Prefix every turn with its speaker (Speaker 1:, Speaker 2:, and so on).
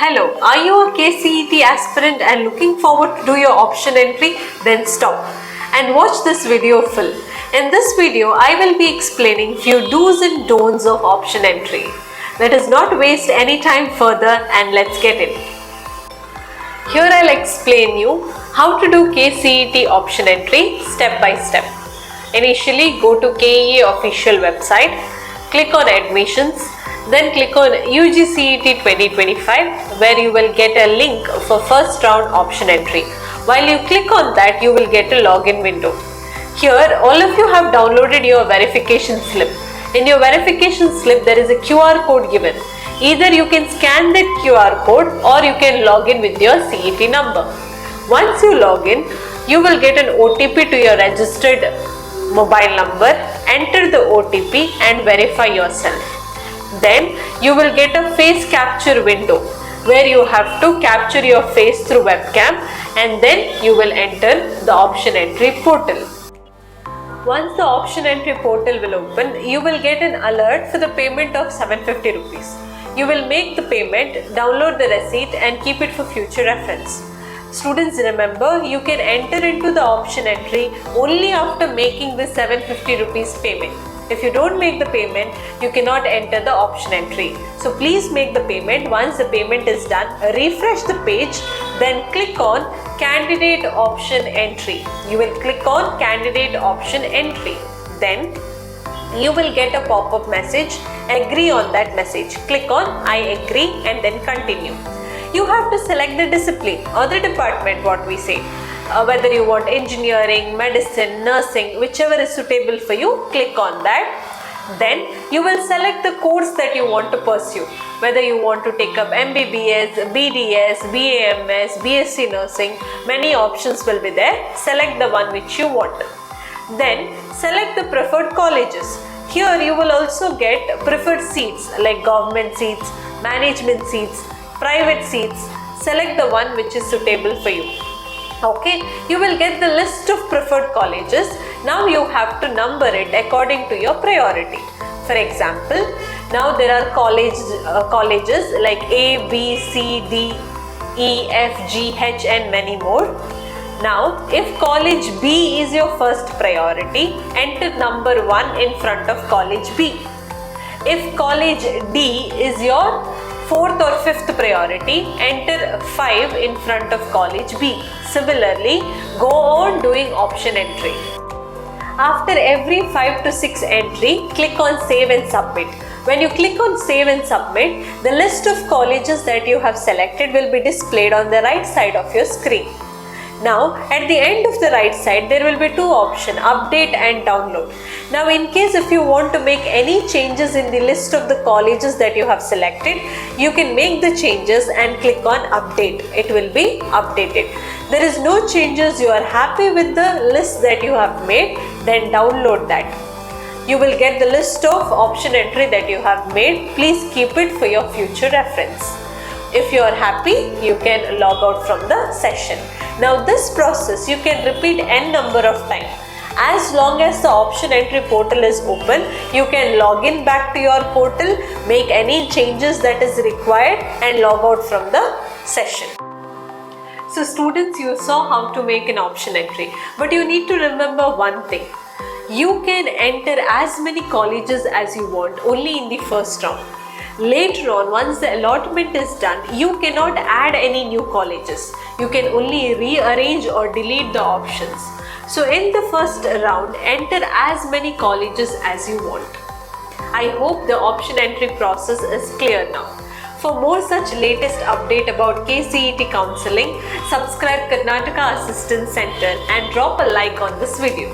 Speaker 1: Hello, are you a KCET aspirant and looking forward to do your option entry? Then stop and watch this video full. In this video, I will be explaining few do's and don'ts of option entry. Let us not waste any time further and let's get in. Here I'll explain you how to do KCET option entry step by step. Initially, go to KEA official website, click on admissions, then click on UGCET 2025 where you will get a link for first round option entry. While you click on that, you will get a login window. Here, all of you have downloaded your verification slip. In your verification slip, there is a QR code given. Either you can scan that QR code or you can log in with your CET number. Once you log in, you will get an OTP to your registered mobile number. Enter the OTP and verify yourself. Then you will get a face capture window where you have to capture your face through webcam and then you will enter the option entry portal. Once the option entry portal will open, you will get an alert for the payment of 750 rupees. You will make the payment, download the receipt and keep it for future reference. Students, remember, you can enter into the option entry only after making the 750 rupees payment. If you don't make the payment, you cannot enter the option entry. So please make the payment. Once the payment is done, refresh the page, then click on candidate option entry. You will click on candidate option entry. Then you will get a pop-up message. Agree on that message. Click on I agree and then continue. You have to select the discipline or the department, what we say. Whether you want engineering, medicine, nursing, whichever is suitable for you, click on that. Then you will select the course that you want to pursue. Whether you want to take up MBBS, BDS, BAMS, BSc Nursing, many options will be there. Select the one which you want. Then select the preferred colleges. Here you will also get preferred seats like government seats, management seats, private seats. Select the one which is suitable for you. Okay, you will get the list of preferred colleges. Now you have to number it according to your priority. For example, now there are colleges like A, B, C, D, E, F, G, H and many more. Now, if college B is your first priority, enter number 1 in front of college B. If college D is your fourth or fifth priority, enter 5 in front of college B. Similarly, go on doing option entry. After every 5 to 6 entry, click on save and submit. When you click on save and submit, the list of colleges that you have selected will be displayed on the right side of your screen. Now, at the end of the right side, there will be two options, update and download. Now, in case if you want to make any changes in the list of the colleges that you have selected, you can make the changes and click on update. It will be updated. There is no changes, you are happy with the list that you have made, then download that. You will get the list of option entry that you have made. Please keep it for your future reference. If you are happy, you can log out from the session. Now this process you can repeat n number of times. As long as the option entry portal is open, you can log in back to your portal, make any changes that is required and log out from the session. So students, you saw how to make an option entry, but you need to remember one thing. You can enter as many colleges as you want only in the first round. Later on, once the allotment is done, you cannot add any new colleges. You can only rearrange or delete the options. So in the first round, enter as many colleges as you want. I hope the option entry process is clear now. For more such latest update about KCET counseling, subscribe Karnataka Assistance Center and drop a like on this video.